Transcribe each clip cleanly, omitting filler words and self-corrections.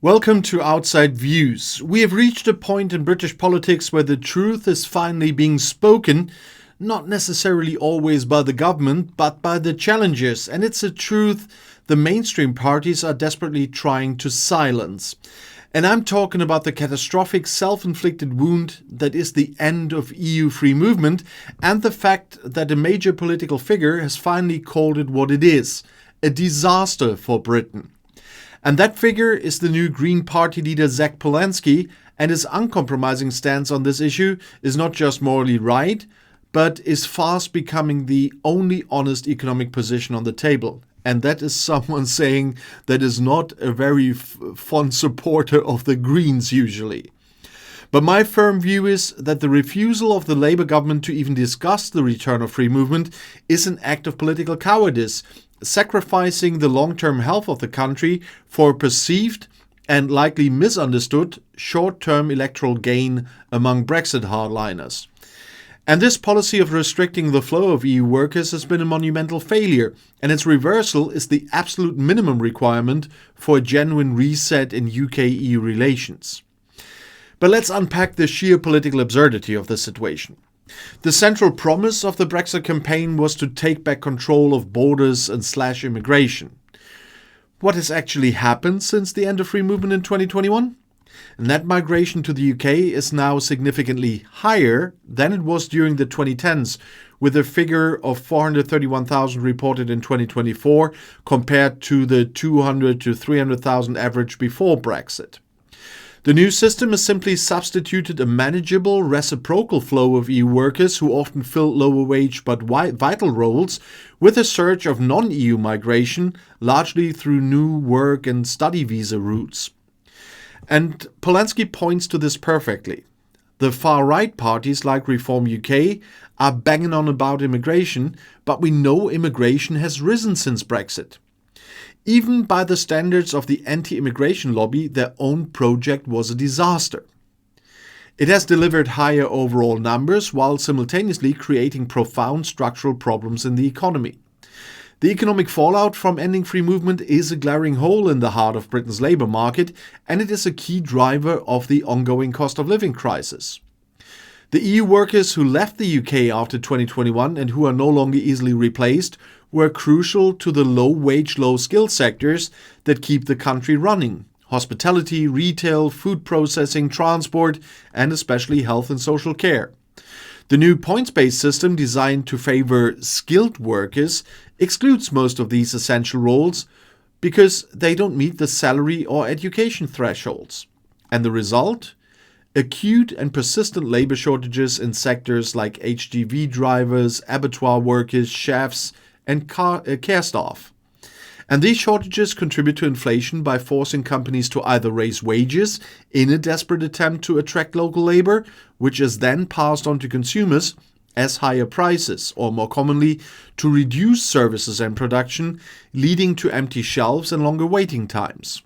Welcome to Outside Views. We have reached a point in British politics where the truth is finally being spoken, not necessarily always by the government, but by the challengers. And it's a truth the mainstream parties are desperately trying to silence. And I'm talking about the catastrophic self-inflicted wound that is the end of EU free movement and the fact that a major political figure has finally called it what it is, a disaster for Britain. And that figure is the new Green Party leader Zach Polanski, and his uncompromising stance on this issue is not just morally right, but is fast becoming the only honest economic position on the table. And that is someone saying that is not a very fond supporter of the Greens usually. But my firm view is that the refusal of the Labour government to even discuss the return of free movement is an act of political cowardice, sacrificing the long-term health of the country for perceived and likely misunderstood short-term electoral gain among Brexit hardliners. And this policy of restricting the flow of EU workers has been a monumental failure, and its reversal is the absolute minimum requirement for a genuine reset in UK-EU relations. But let's unpack the sheer political absurdity of this situation. The central promise of the Brexit campaign was to take back control of borders and slash immigration. What has actually happened since the end of free movement in 2021? Net migration to the UK is now significantly higher than it was during the 2010s, with a figure of 431,000 reported in 2024 compared to the 200 to 300,000 average before Brexit. The new system has simply substituted a manageable reciprocal flow of EU workers who often fill lower wage but vital roles with a surge of non-EU migration, largely through new work and study visa routes. And Polanski points to this perfectly. The far-right parties like Reform UK are banging on about immigration, but we know immigration has risen since Brexit. Even by the standards of the anti-immigration lobby, their own project was a disaster. It has delivered higher overall numbers while simultaneously creating profound structural problems in the economy. The economic fallout from ending free movement is a glaring hole in the heart of Britain's labour market, and it is a key driver of the ongoing cost of living crisis. The EU workers who left the UK after 2021 and who are no longer easily replaced were crucial to the low-wage, low-skill sectors that keep the country running: hospitality, retail, food processing, transport, and especially health and social care. The new points-based system designed to favour skilled workers excludes most of these essential roles because they don't meet the salary or education thresholds. And the result? Acute and persistent labour shortages in sectors like HGV drivers, abattoir workers, chefs, and care staff. And these shortages contribute to inflation by forcing companies to either raise wages in a desperate attempt to attract local labour, which is then passed on to consumers as higher prices, or more commonly, to reduce services and production, leading to empty shelves and longer waiting times.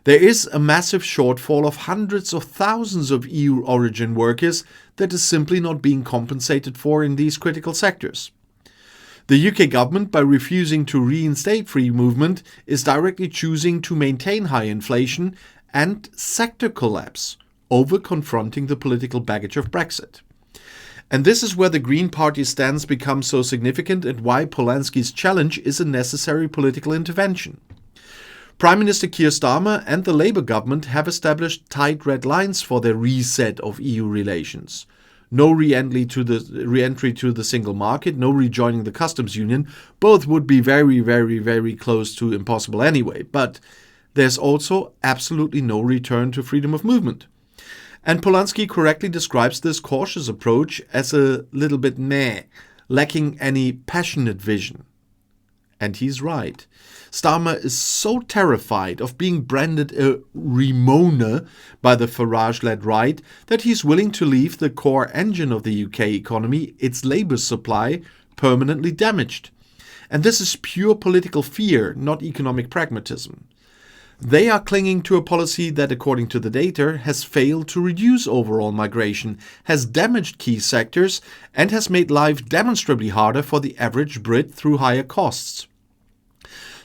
There is a massive shortfall of hundreds of thousands of EU origin workers that is simply not being compensated for in these critical sectors. The UK government, by refusing to reinstate free movement, is directly choosing to maintain high inflation and sector collapse over confronting the political baggage of Brexit. And this is where the Green Party stance becomes so significant and why Polanski's challenge is a necessary political intervention. Prime Minister Keir Starmer and the Labour government have established tight red lines for their reset of EU relations. No re-entry to the single market, no rejoining the customs union. Both would be very, very, very close to impossible anyway. But there's also absolutely no return to freedom of movement. And Polanski correctly describes this cautious approach as a little bit meh, lacking any passionate vision. And he's right. Starmer is so terrified of being branded a Remoaner by the Farage-led right that he's willing to leave the core engine of the UK economy, its labour supply, permanently damaged. And this is pure political fear, not economic pragmatism. They are clinging to a policy that, according to the data, has failed to reduce overall migration, has damaged key sectors, and has made life demonstrably harder for the average Brit through higher costs.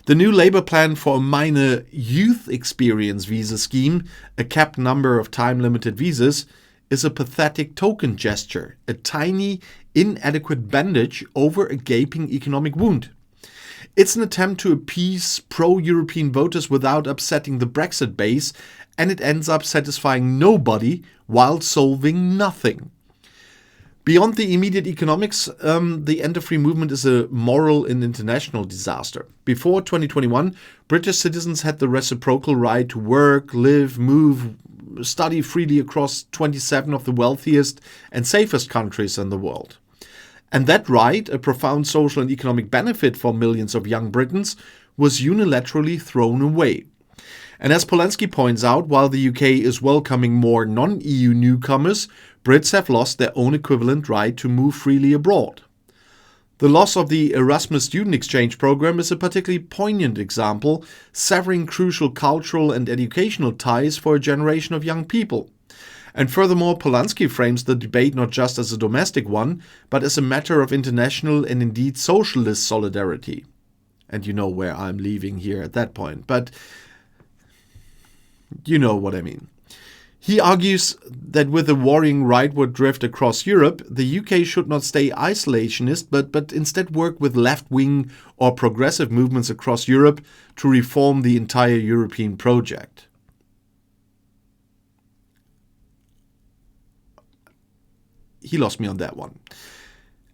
The new Labour plan for a minor youth experience visa scheme, a capped number of time-limited visas, is a pathetic token gesture, a tiny, inadequate bandage over a gaping economic wound. It's an attempt to appease pro-European voters without upsetting the Brexit base, and it ends up satisfying nobody while solving nothing. Beyond the immediate economics, the end-of-free movement is a moral and international disaster. Before 2021, British citizens had the reciprocal right to work, live, move, study freely across 27 of the wealthiest and safest countries in the world. And that right, a profound social and economic benefit for millions of young Britons, was unilaterally thrown away. And as Polanski points out, while the UK is welcoming more non-EU newcomers, Brits have lost their own equivalent right to move freely abroad. The loss of the Erasmus student exchange program is a particularly poignant example, severing crucial cultural and educational ties for a generation of young people. And furthermore, Polanski frames the debate not just as a domestic one, but as a matter of international and indeed socialist solidarity. And you know where I'm leaving here at that point, but you know what I mean. He argues that with the worrying rightward drift across Europe, the UK should not stay isolationist, but instead work with left-wing or progressive movements across Europe to reform the entire European project. He lost me on that one.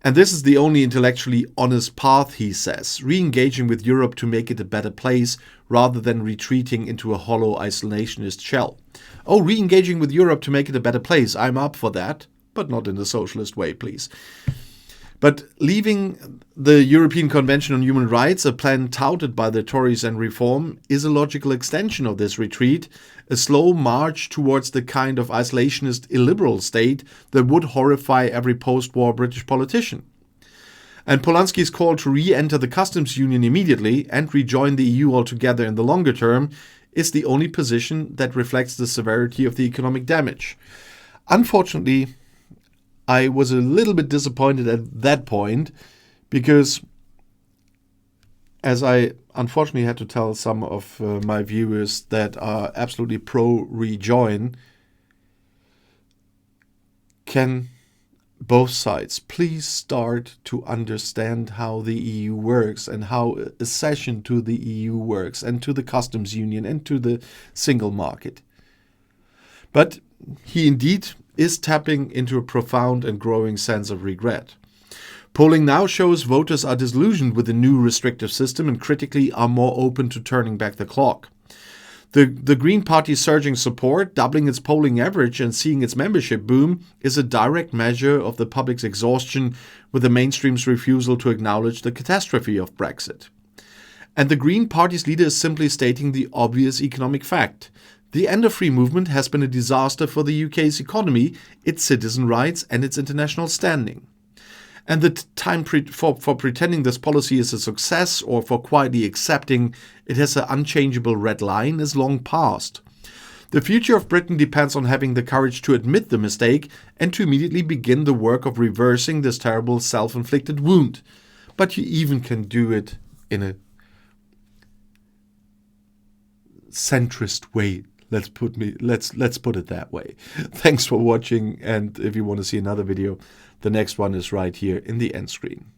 And this is the only intellectually honest path, he says, re-engaging with Europe to make it a better place rather than retreating into a hollow isolationist shell. Oh, re-engaging with Europe to make it a better place, I'm up for that, but not in the socialist way, please. But leaving the European Convention on Human Rights, a plan touted by the Tories and Reform, is a logical extension of this retreat, a slow march towards the kind of isolationist illiberal state that would horrify every post-war British politician. And Polanski's call to re-enter the customs union immediately and rejoin the EU altogether in the longer term is the only position that reflects the severity of the economic damage. Unfortunately, I was a little bit disappointed at that point because, as I unfortunately had to tell some of my viewers that are absolutely pro-rejoin, can both sides please start to understand how the EU works and how accession to the EU works and to the customs union and to the single market. But he indeed is tapping into a profound and growing sense of regret. Polling now shows voters are disillusioned with the new restrictive system and critically are more open to turning back the clock. The Green Party's surging support, doubling its polling average and seeing its membership boom, is a direct measure of the public's exhaustion with the mainstream's refusal to acknowledge the catastrophe of Brexit. And the Green Party's leader is simply stating the obvious economic fact. The end-of-free movement has been a disaster for the UK's economy, its citizen rights and its international standing. And the time for pretending this policy is a success or for quietly accepting it has an unchangeable red line is long past. The future of Britain depends on having the courage to admit the mistake and to immediately begin the work of reversing this terrible self-inflicted wound. But you even can do it in a centrist way. Let's put it that way. Thanks for watching, and if you want to see another video, the next one is right here in the end screen.